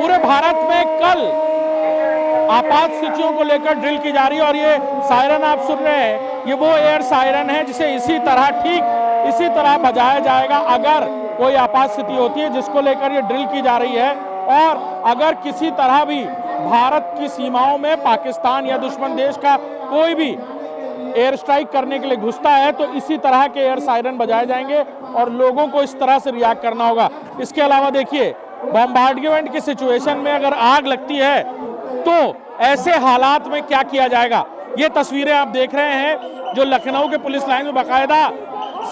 पूरे भारत में कल आपात स्थितियों को लेकर ड्रिल की जा रही है और ये सायरन आप सुन रहे हैं, ये वो एयर सायरन है जिसे इसी तरह बजाया जाएगा अगर कोई आपात स्थिति होती है, जिसको लेकर ये ड्रिल की जा रही है। और अगर किसी तरह भी भारत की सीमाओं में पाकिस्तान या दुश्मन देश का कोई भी एयर स्ट्राइक करने के लिए घुसता है तो इसी तरह के एयर सायरन बजाए जाएंगे और लोगों को इस तरह से रिएक्ट करना होगा। इसके अलावा देखिए, बॉम्बार्डिमेंट की सिचुएशन में अगर आग लगती है तो ऐसे हालात में क्या किया जाएगा। ये तस्वीरें आप देख रहे हैं जो लखनऊ के पुलिस लाइन में बाकायदा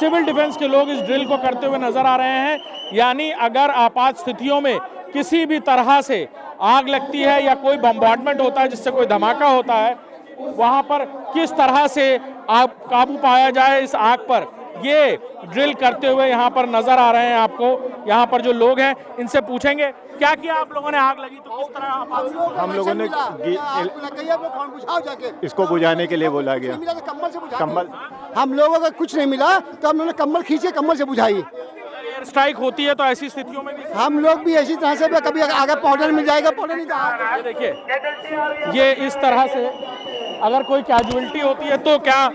सिविल डिफेंस के लोग इस ड्रिल को करते हुए नजर आ रहे हैं। यानी अगर आपात स्थितियों में किसी भी तरह से आग लगती है या कोई बॉम्बार्डमेंट होता है जिससे कोई धमाका होता है, वहां पर किस तरह से आप काबू पाया जाए इस आग पर, ये ड्रिल करते हुए यहाँ पर नजर आ रहे हैं। आपको यहाँ पर जो लोग हैं इनसे पूछेंगे क्या किया आप लोगों ने, आग लगी तो किस तरह। हम लोगों ने इसको बुझाने के लिए बोला गया, कम्बल। हम लोगों को कुछ नहीं मिला तो हम लोगों ने कम्बल खींचे, कम्बल से बुझाई। एयर स्ट्राइक होती है तो ऐसी स्थितियों में भी हम लोग भी ऐसी तरह से कभी आगे पाउडर मिल जाएगा, पाउडर नहीं था। ये देखिए, ये इस तरह से अगर कोई कैजुअलिटी होती है तो क्या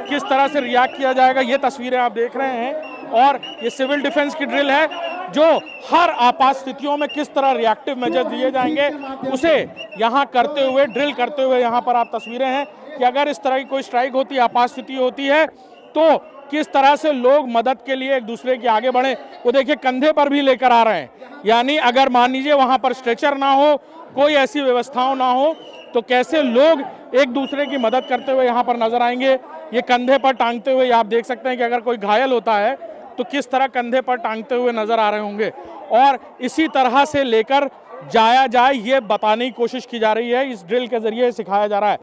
किस तरह से रिएक्ट किया जाएगा, ये तस्वीरें आप देख रहे हैं। और ये सिविल डिफेंस की ड्रिल है जो हर आपात स्थितियों में किस तरह रिएक्टिव मेजर दिए जाएंगे उसे यहाँ करते हुए, ड्रिल करते हुए यहाँ पर आप तस्वीरें हैं कि अगर इस तरह की कोई स्ट्राइक होती है, आपात स्थिति होती है तो किस तरह से लोग मदद के लिए एक दूसरे के आगे बढ़े। वो देखिए कंधे पर भी लेकर आ रहे हैं, यानी अगर मान लीजिए वहाँ पर स्ट्रेचर ना हो, कोई ऐसी व्यवस्थाओं ना हो तो कैसे लोग एक दूसरे की मदद करते हुए यहाँ पर नजर आएंगे। ये कंधे पर टांगते हुए आप देख सकते हैं कि अगर कोई घायल होता है तो किस तरह कंधे पर टांगते हुए नजर आ रहे होंगे। और इसी तरह से लेकर जाया जाए ये बताने की कोशिश की जा रही है, इस ड्रिल के जरिए सिखाया जा रहा है।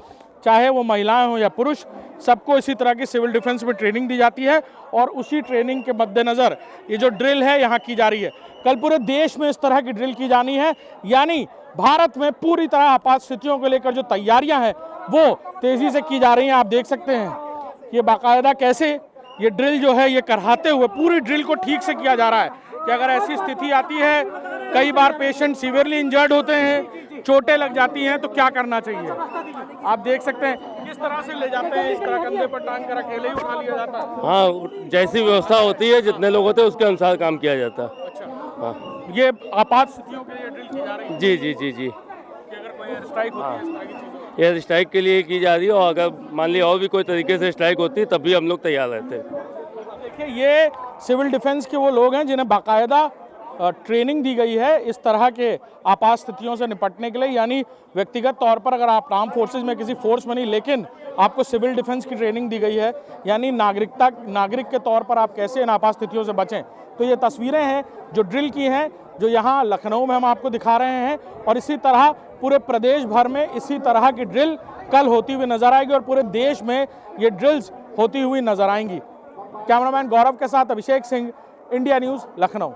चाहे वो महिलाएं हो या पुरुष, सबको इसी तरह की सिविल डिफेंस में ट्रेनिंग दी जाती है और उसी ट्रेनिंग के मद्देनजर ये जो ड्रिल है यहाँ की जा रही है। कल पूरे देश में इस तरह की ड्रिल की जानी है, यानी भारत में पूरी तरह आपात स्थितियों को लेकर जो तैयारियां हैं वो तेजी से की जा रही हैं। आप देख सकते हैं ये बाकायदा कैसे ये ड्रिल जो है ये कराते हुए पूरी ड्रिल को ठीक से किया जा रहा है कि अगर ऐसी स्थिति आती है, कई बार पेशेंट सीवियरली इंजर्ड होते हैं, चोटें लग जाती हैं तो क्या करना चाहिए। आप देख सकते हैं किस तरह से ले जाते हैं, इस तरह कंधे पर टांग कर अकेले ही उठा लिया जाता है। हाँ, जैसी व्यवस्था होती है, जितने लोग होते हैं उसके अनुसार काम किया जाता है। अच्छा, हाँ, ये आपात स्थितियों के लिए ड्रिल की जा रही है। जी जी जी जी, कि अगर कोई एयर स्ट्राइक होती है, इस तरह की चीज़ें एयर स्ट्राइक के लिए की जा रही है और अगर मान ली और भी कोई तरीके से स्ट्राइक होती है तब भी हम लोग तैयार रहते हैं। देखिए, ये सिविल डिफेंस के वो लोग हैं जिन्हें बाकायदा ट्रेनिंग दी गई है इस तरह के आपात स्थितियों से निपटने के लिए। यानी व्यक्तिगत तौर पर अगर आप आर्म फोर्सेज में किसी फोर्स में नहीं, लेकिन आपको सिविल डिफेंस की ट्रेनिंग दी गई है, यानी नागरिक के तौर पर आप कैसे इन आपात स्थितियों से बचें। तो ये तस्वीरें हैं जो ड्रिल की हैं, जो यहाँ लखनऊ में हम आपको दिखा रहे हैं। और इसी तरह पूरे प्रदेश भर में इसी तरह की ड्रिल कल होती हुई नजर आएगी और पूरे देश में ये ड्रिल्स होती हुई नजर आएंगी। कैमरामैन गौरव के साथ अभिषेक सिंह, इंडिया न्यूज़, लखनऊ।